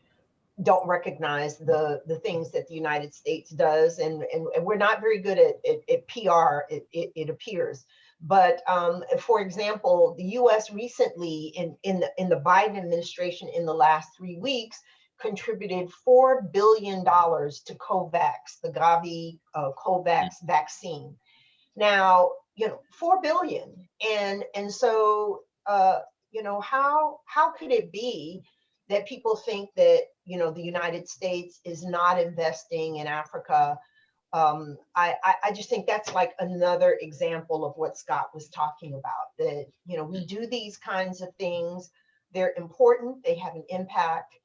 Speaker 2: don't recognize the things that the United States does. And we're not very good at PR, it appears. But for example, the US recently in the Biden administration in the last 3 weeks contributed $4 billion to COVAX, the Gavi COVAX vaccine. Now, $4 billion. And so, how could it be that people think that, the United States is not investing in Africa? I just think that's like another example of what Scott was talking about, that, we do these kinds of things. They're important, they have an impact,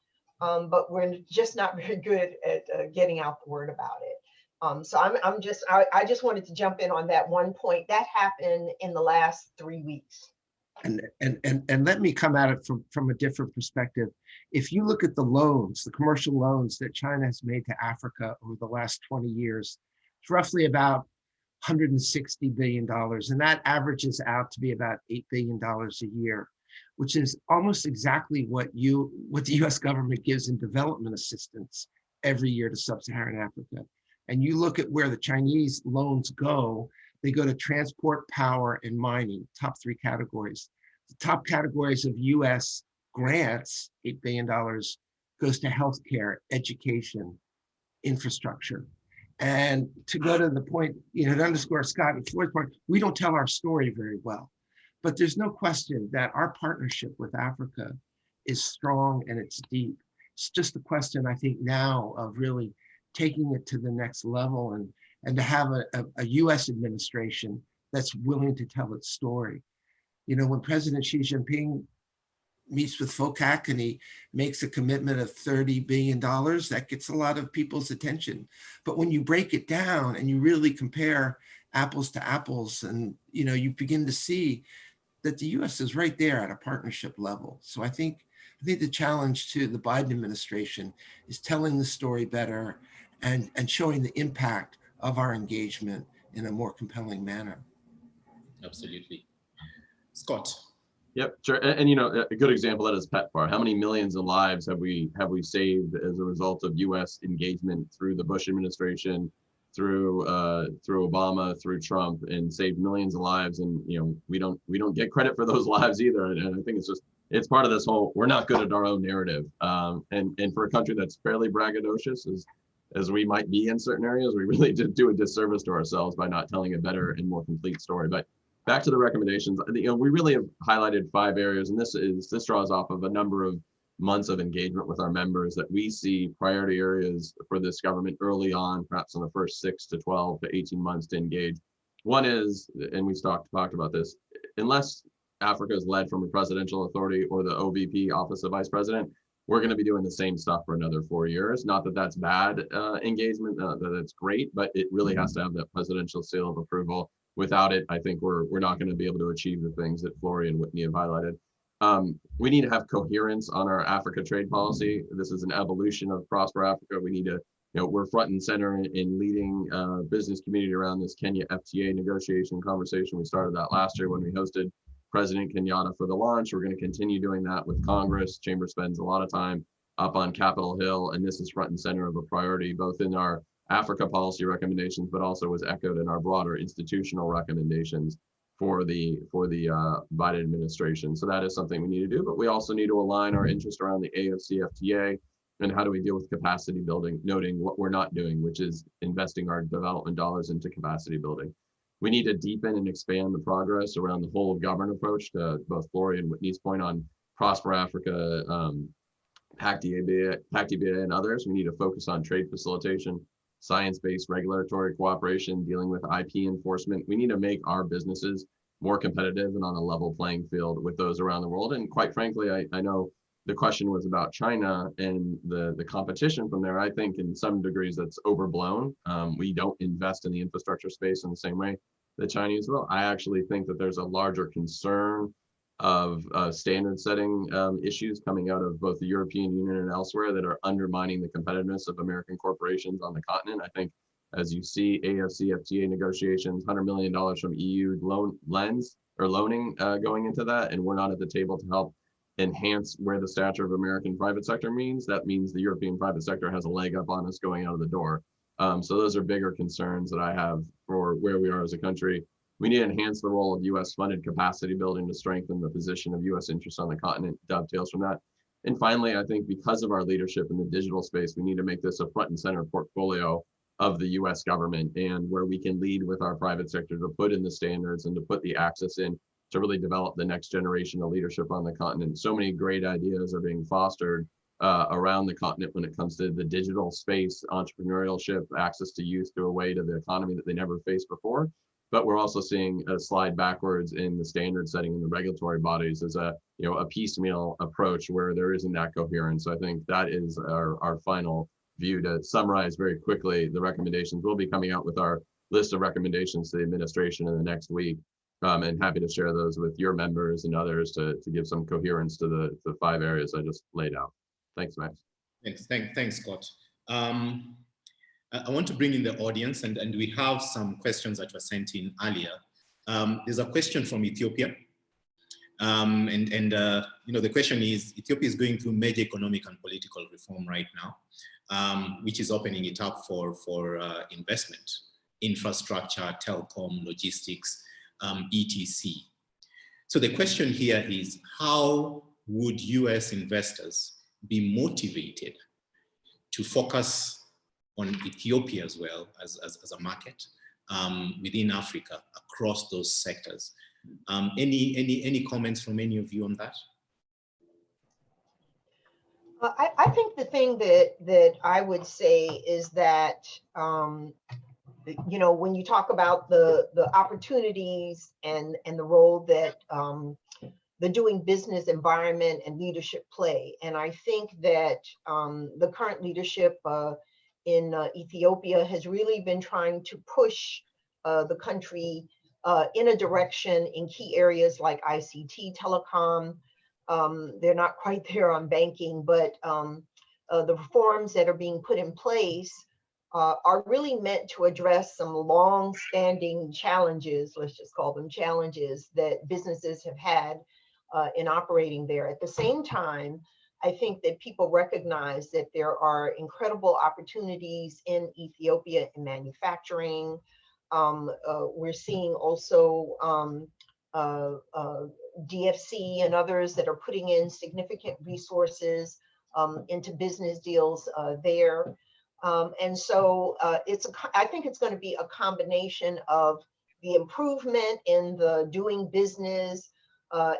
Speaker 2: but we're just not very good at getting out the word about it. So I just wanted to jump in on that one point that happened in the last 3 weeks.
Speaker 4: And let me come at it from a different perspective. If you look at the loans, the commercial loans that China has made to Africa over the last 20 years, it's roughly about $160 billion. And that averages out to be about $8 billion a year, which is almost exactly what the US government gives in development assistance every year to sub-Saharan Africa. And you look at where the Chinese loans go, they go to transport, power, and mining, top 3 categories. The top categories of US grants, $8 billion, goes to healthcare, education, infrastructure. And to go to the point, to underscore Scott and Floyd's point, we don't tell our story very well. But there's no question that our partnership with Africa is strong and it's deep. It's just a question, I think, now of really taking it to the next level and to have a US administration that's willing to tell its story. When President Xi Jinping meets with FOCAC and he makes a commitment of $30 billion, that gets a lot of people's attention. But when you break it down and you really compare apples to apples, and you begin to see that the US is right there at a partnership level. So I think the challenge to the Biden administration is telling the story better and showing the impact of our engagement in a more compelling manner.
Speaker 1: Absolutely. Scott.
Speaker 3: Yep, sure. And a good example of that is PEPFAR. How many millions of lives have we saved as a result of U.S. engagement through the Bush administration, through Obama, through Trump, and saved millions of lives? And we don't get credit for those lives either. And I think it's part of this whole, we're not good at our own narrative. And for a country that's fairly braggadocious as we might be in certain areas, we really did do a disservice to ourselves by not telling a better and more complete story. But back to the recommendations, we really have highlighted 5 areas, and this draws off of a number of months of engagement with our members that we see priority areas for this government early on, perhaps in the first 6 to 12 to 18 months to engage. One is, and we talked about this, unless Africa is led from a presidential authority or the OVP, Office of Vice President, we're going to be doing the same stuff for another 4 years. Not that that's bad engagement, that it's great, but it really has to have that presidential seal of approval. Without it, I think we're not going to be able to achieve the things that Flory and Whitney have highlighted. We need to have coherence on our Africa trade policy. This is an evolution of Prosper Africa. We need to, we're front and center in leading business community around this Kenya FTA negotiation conversation. We started that last year when we hosted President Kenyatta for the launch. We're going to continue doing that with Congress. Chamber spends a lot of time up on Capitol Hill, and this is front and center of a priority, both in our Africa policy recommendations, but also was echoed in our broader institutional recommendations for the Biden administration. So that is something we need to do, but we also need to align our interest around the AFCFTA and how do we deal with capacity building, noting what we're not doing, which is investing our development dollars into capacity building. We need to deepen and expand the progress around the whole of government approach to both Flory and Whitney's point on Prosper Africa, PACT-EBA and others. We need to focus on trade facilitation, science-based regulatory cooperation, dealing with IP enforcement. We need to make our businesses more competitive and on a level playing field with those around the world. And quite frankly, I know the question was about China and the competition from there. I think in some degrees that's overblown. We don't invest in the infrastructure space in the same way the Chinese will. I actually think that there's a larger concern of standard setting issues coming out of both the European Union and elsewhere that are undermining the competitiveness of American corporations on the continent. I think as you see AFCFTA negotiations, $100 million from EU loaning going into that, and we're not at the table to help enhance where the stature of American private sector means. That means the European private sector has a leg up on us going out of the door. So those are bigger concerns that I have for where we are as a country. We need to enhance the role of U.S. funded capacity building to strengthen the position of U.S. interests on the continent, dovetails from that. And finally, I think because of our leadership in the digital space, we need to make this a front and center portfolio of the U.S. government, and where we can lead with our private sector to put in the standards and to put the access in to really develop the next generation of leadership on the continent. So many great ideas are being fostered around the continent when it comes to the digital space, entrepreneurship, access to youth through a way to the economy that they never faced before. But we're also seeing a slide backwards in the standard setting in the regulatory bodies as a piecemeal approach where there isn't that coherence. So I think that is our final view. To summarize very quickly, the recommendations, we'll be coming out with our list of recommendations to the administration in the next week. And happy to share those with your members and others to give some coherence to the 5 areas I just laid out. Thanks, Max.
Speaker 1: Thanks, Scott. I want to bring in the audience, and we have some questions that were sent in earlier. There's a question from Ethiopia. The question is, Ethiopia is going through major economic and political reform right now, which is opening it up for investment, infrastructure, telecom, logistics, etc. So the question here is, how would US investors be motivated to focus on Ethiopia as well as a market within Africa across those sectors? Any comments from any of you on that?
Speaker 2: I think the thing that I would say is that when you talk about the opportunities and the role that the doing business environment and leadership play, and I think that the current leadership in Ethiopia has really been trying to push the country in a direction in key areas like ICT, telecom. They're not quite there on banking, but the reforms that are being put in place are really meant to address some long-standing challenges, let's just call them challenges, that businesses have had in operating there. At the same time, I think that people recognize that there are incredible opportunities in Ethiopia in manufacturing. We're seeing also DFC and others that are putting in significant resources into business deals there. And so I think it's going to be a combination of the improvement in the doing business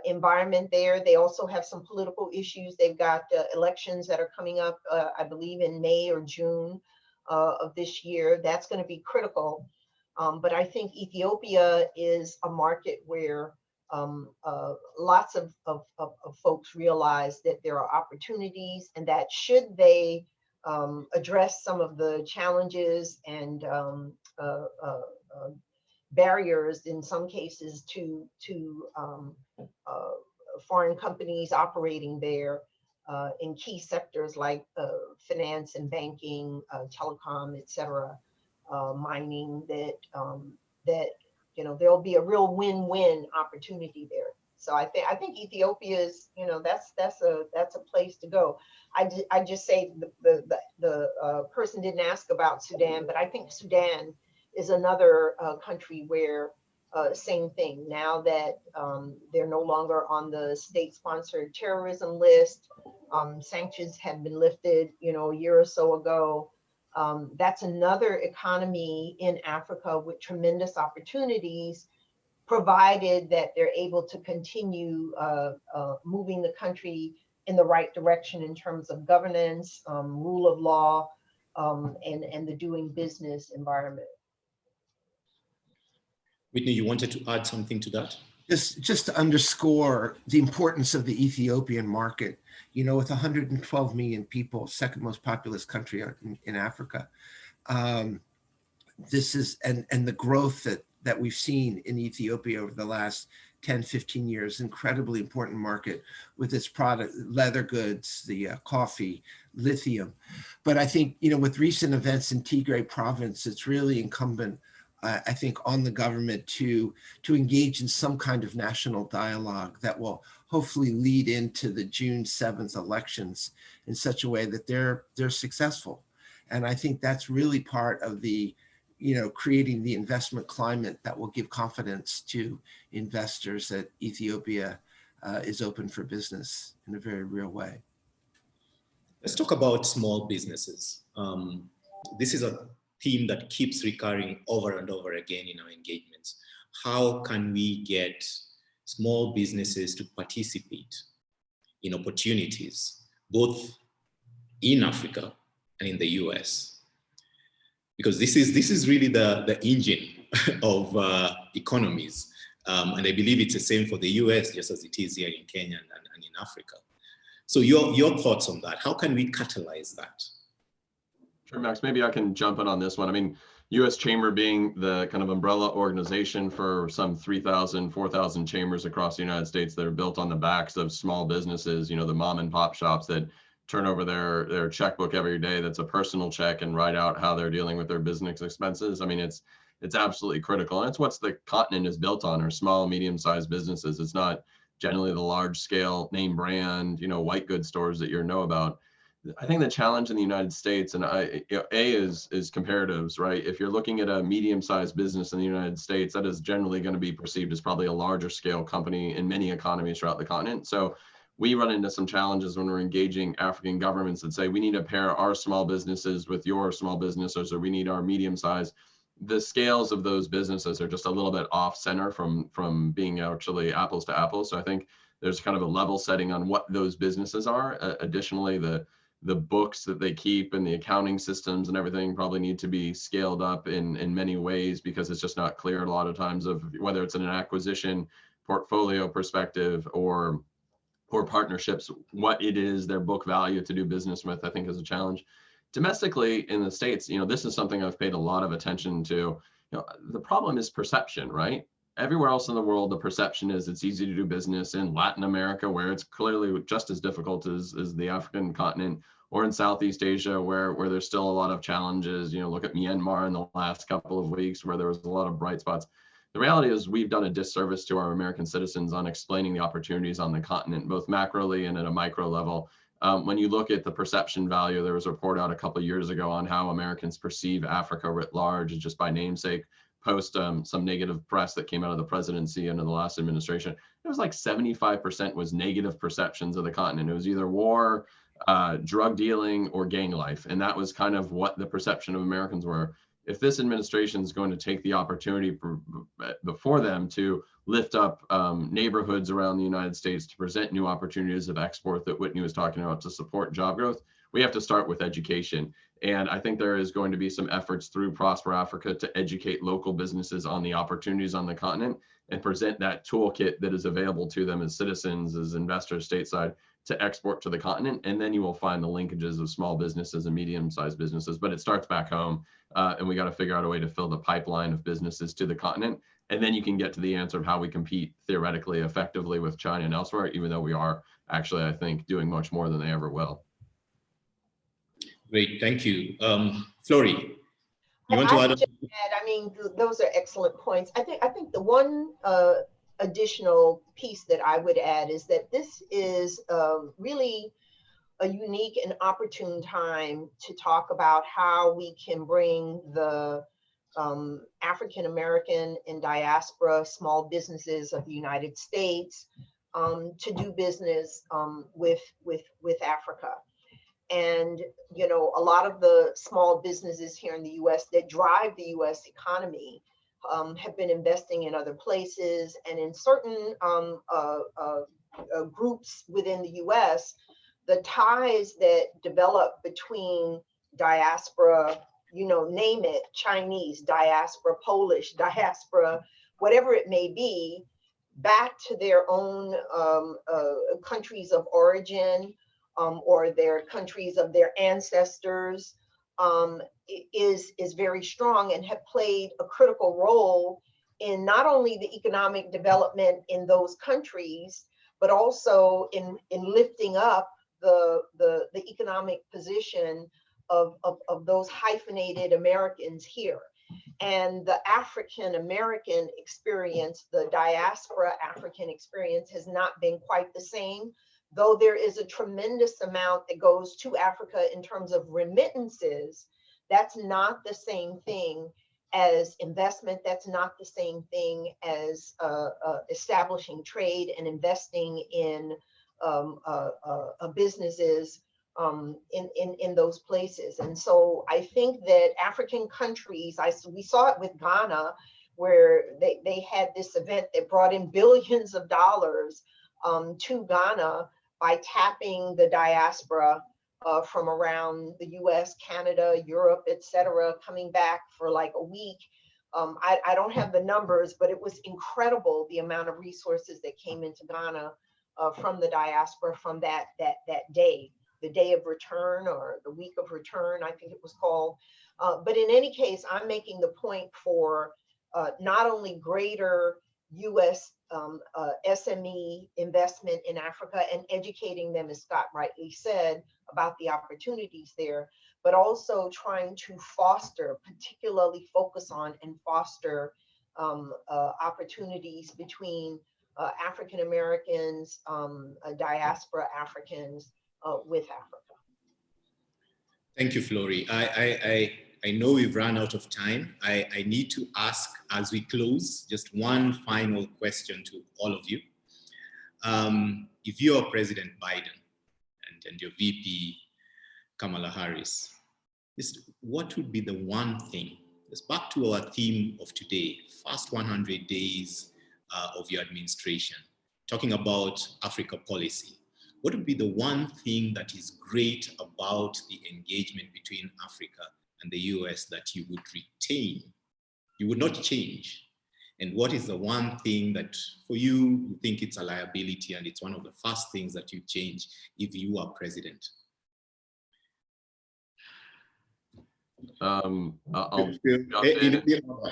Speaker 2: environment there. They also have some political issues. They've got elections that are coming up, I believe in May or June of this year. That's going to be critical. But I think Ethiopia is a market where lots of folks realize that there are opportunities, and that should they address some of the challenges and barriers in some cases to foreign companies operating there in key sectors like finance and banking, telecom, et cetera, mining, that there'll be a real win-win opportunity there. So I think Ethiopia is, that's a place to go. I just say the person didn't ask about Sudan, but I think Sudan is another country where same thing. Now that they're no longer on the state-sponsored terrorism list, sanctions have been lifted, a year or so ago. That's another economy in Africa with tremendous opportunities, provided that they're able to continue moving the country in the right direction in terms of governance, rule of law, and the doing business environment.
Speaker 1: Whitney, you wanted to add something to that?
Speaker 4: Just to underscore the importance of the Ethiopian market, with 112 million people, second most populous country in Africa. This is, and the growth that we've seen in Ethiopia over the last 10, 15 years, incredibly important market with its product, leather goods, the coffee, lithium. But I think, with recent events in Tigray province, it's really incumbent, I think, on the government to engage in some kind of national dialogue that will hopefully lead into the June 7th elections in such a way that they're successful. And I think that's really part of the, creating the investment climate that will give confidence to investors that Ethiopia is open for business in a very real way.
Speaker 1: Let's talk about small businesses. This is a theme that keeps recurring over and over again in our engagements. How can we get small businesses to participate in opportunities, both in Africa and in the US? Because this is really the engine of economies. And I believe it's the same for the US, just as it is here in Kenya and in Africa. So your thoughts on that? How can we catalyze that?
Speaker 3: Sure, Max, maybe I can jump in on this one. I mean, U.S. Chamber being the kind of umbrella organization for some 3,000, 4,000 chambers across the United States that are built on the backs of small businesses, the mom and pop shops that turn over their checkbook every day. That's a personal check and write out how they're dealing with their business expenses. I mean, it's absolutely critical. And it's what the continent is built on, are small, medium-sized businesses. It's not generally the large scale name brand, white goods stores that you know about. I think the challenge in the United States, and is comparatives, right? If you're looking at a medium-sized business in the United States, that is generally going to be perceived as probably a larger scale company in many economies throughout the continent. So we run into some challenges when we're engaging African governments that say, we need to pair our small businesses with your small businesses, or we need our medium-sized. The scales of those businesses are just a little bit off center from being actually apples to apples. So I think there's kind of a level setting on what those businesses are. Additionally, the books that they keep and the accounting systems and everything probably need to be scaled up in many ways, because it's just not clear a lot of times of whether it's in an acquisition portfolio perspective or partnerships, what it is their book value to do business with, I think is a challenge. Domestically in the States, this is something I've paid a lot of attention to. The problem is perception, right? Everywhere else in the world, the perception is it's easy to do business. In Latin America, where it's clearly just as difficult as the African continent, or in Southeast Asia, where there's still a lot of challenges. Look at Myanmar in the last couple of weeks, where there was a lot of bright spots. The reality is we've done a disservice to our American citizens on explaining the opportunities on the continent, both macroly and at a micro level. When you look at the perception value, there was a report out a couple of years ago on how Americans perceive Africa writ large, just by namesake, post some negative press that came out of the presidency under the last administration. It was like 75% was negative perceptions of the continent. It was either war, drug dealing, or gang life. And that was kind of what the perception of Americans were. if this administration is going to take the opportunity before them to lift up neighborhoods around the United States, to present new opportunities of export that Whitney was talking about, to support job growth, we have to start with education. And I think there is going to be some efforts through Prosper Africa to educate local businesses on the opportunities on the continent and present that toolkit that is available to them as citizens, as investors stateside, to export to the continent. And then you will find the linkages of small businesses and medium-sized businesses, but it starts back home. And we got to figure out a way to fill the pipeline of businesses to the continent. And then you can get to the answer of how we compete theoretically effectively with China and elsewhere, even though we are actually, I think, doing much more than they ever will.
Speaker 1: Great, thank you. Flory, you want to add?
Speaker 2: I mean, those are excellent points. I think the one additional piece that I would add is that this is really a unique and opportune time to talk about how we can bring the African American and diaspora small businesses of the United States to do business with Africa. And, you know, a lot of the small businesses here in the U.S. that drive the U.S. economy have been investing in other places, and in certain groups within the U.S., the ties that develop between diaspora, you know, name it, Chinese diaspora, Polish diaspora, whatever it may be, back to their own countries of origin, or their countries of their ancestors, is very strong and have played a critical role in not only the economic development in those countries, but also in lifting up the economic position of those hyphenated Americans here. And the African American experience, the diaspora African experience, has not been quite the same. Though there is a tremendous amount that goes to Africa in terms of remittances, that's not the same thing as investment. That's not the same thing as establishing trade and investing in businesses in those places. And so I think that African countries, we saw it with Ghana, where they had this event that brought in billions of dollars to Ghana by tapping the diaspora from around the US, Canada, Europe, etc., coming back for like a week. I don't have the numbers, but it was incredible the amount of resources that came into Ghana from the diaspora from that day, the day of return, or the week of return, I think it was called. But in any case, I'm making the point for not only greater US SME investment in Africa and educating them, as Scott rightly said, about the opportunities there, but also trying to foster, particularly focus on and foster opportunities between African Americans, diaspora Africans with Africa.
Speaker 1: Thank you, Flory. I know we've run out of time. I need to ask, as we close, just one final question to all of you. If you're President Biden and your VP Kamala Harris, what would be the one thing, just back to our theme of today, first 100 days of your administration, talking about Africa policy, what would be the one thing that is great about the engagement between Africa and the US that you would retain, you would not change? And what is the one thing that for you think it's a liability and it's one of the first things that you change if you are president?
Speaker 3: I'll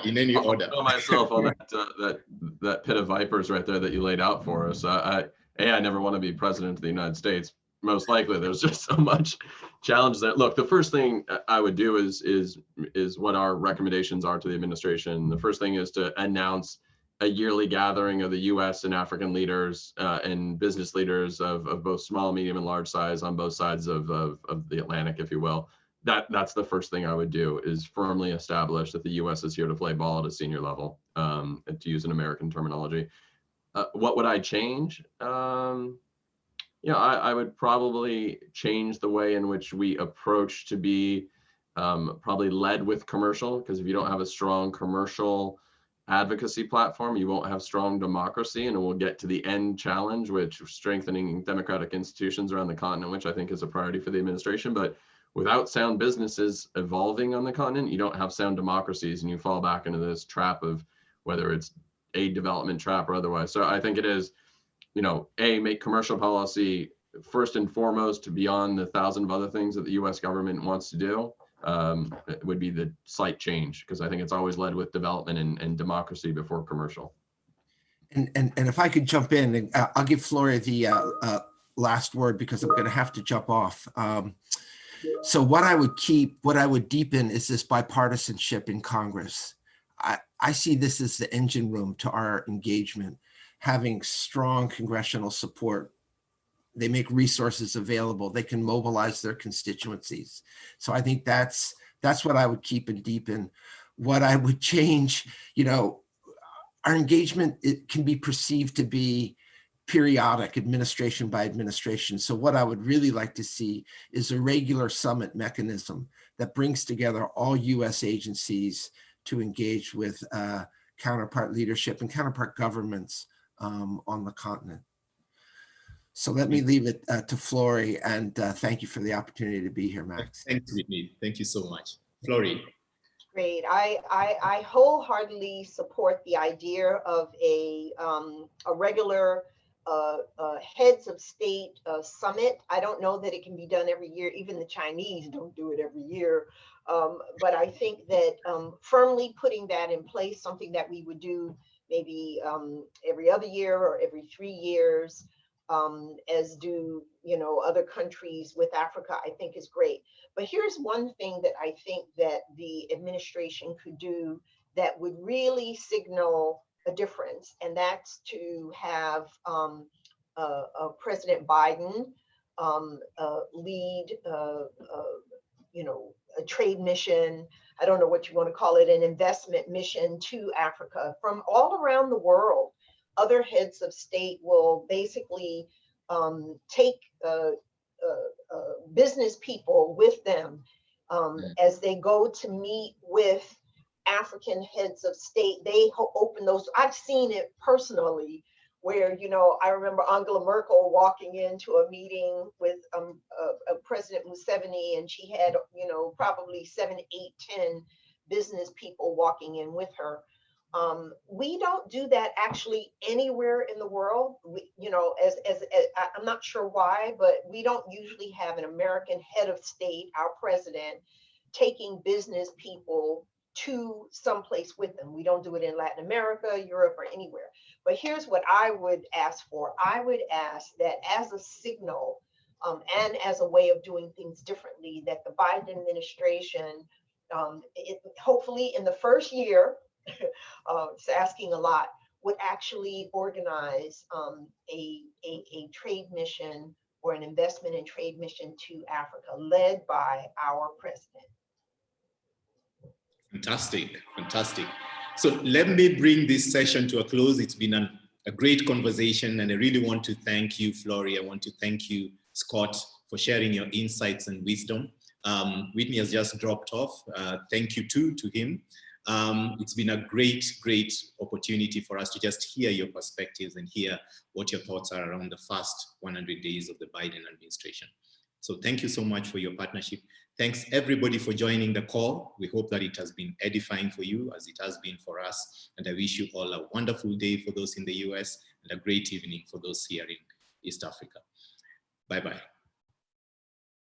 Speaker 1: in any order.
Speaker 3: I'll myself on that pit of vipers right there that you laid out for us. I never want to be president of the United States. Most likely, there's just so much challenge there. Look, the first thing I would do is what our recommendations are to the administration. The first thing is to announce a yearly gathering of the U.S. and African leaders and business leaders of both small, medium, and large size on both sides of the Atlantic, if you will. That's the first thing I would do, is firmly establish that the U.S. is here to play ball at a senior level, to use an American terminology. What would I change? I would probably change the way in which we approach to be probably led with commercial, because if you don't have a strong commercial advocacy platform, you won't have strong democracy. And we'll get to the end challenge, which strengthening democratic institutions around the continent, which I think is a priority for the administration. But without sound businesses evolving on the continent, you don't have sound democracies, and you fall back into this trap of whether it's aid development trap or otherwise. So I think it is, make commercial policy first and foremost beyond the 1,000 of other things that the U.S. government wants to do. It would be the slight change, because I think it's always led with development and democracy before commercial.
Speaker 4: And if I could jump in, and I'll give Floria the last word, because I'm going to have to jump off. So what I would deepen is this bipartisanship in Congress. I see this as the engine room to our engagement, having strong congressional support. They make resources available. They can mobilize their constituencies. So I think that's what I would keep and deepen. What I would change, our engagement, it can be perceived to be periodic, administration by administration. So what I would really like to see is a regular summit mechanism that brings together all U.S. agencies to engage with counterpart leadership and counterpart governments on the continent. So let me leave it to Flory, and thank you for the opportunity to be here, Max.
Speaker 1: Thanks, Whitney. Thank you so much. Flory.
Speaker 2: Great. I wholeheartedly support the idea of a regular heads of state summit. I don't know that it can be done every year. Even the Chinese don't do it every year. But I think that firmly putting that in place, something that we would do maybe every other year or every 3 years, as do other countries with Africa, I think is great. But here's one thing that I think that the administration could do that would really signal a difference, and that's to have President Biden lead a trade mission. I don't know what you want to call it, an investment mission to Africa from all around the world. Other heads of state will basically take business people with them as they go to meet with African heads of state. They open those. I've seen it personally where, I remember Angela Merkel walking into a meeting with President Museveni, and she had, probably 7, 8, 10 business people walking in with her. We don't do that actually anywhere in the world. I'm not sure why, but we don't usually have an American head of state, our president, taking business people to someplace with them. We don't do it in Latin America, Europe, or anywhere. But here's what I would ask for. I would ask that as a signal and as a way of doing things differently, that the Biden administration, hopefully in the first year, it's asking a lot, would actually organize a trade mission or an investment and trade mission to Africa led by our president.
Speaker 1: Fantastic, fantastic. So let me bring this session to a close. It's been a great conversation, and I really want to thank you, Flory. I want to thank you, Scott, for sharing your insights and wisdom. Whitney has just dropped off. Thank you too to him. It's been a great opportunity for us to just hear your perspectives and hear what your thoughts are around the first 100 days of the Biden administration. So thank you so much for your partnership. Thanks everybody for joining the call. We hope that it has been edifying for you as it has been for us. And I wish you all a wonderful day for those in the US and a great evening for those here in East Africa. Bye-bye.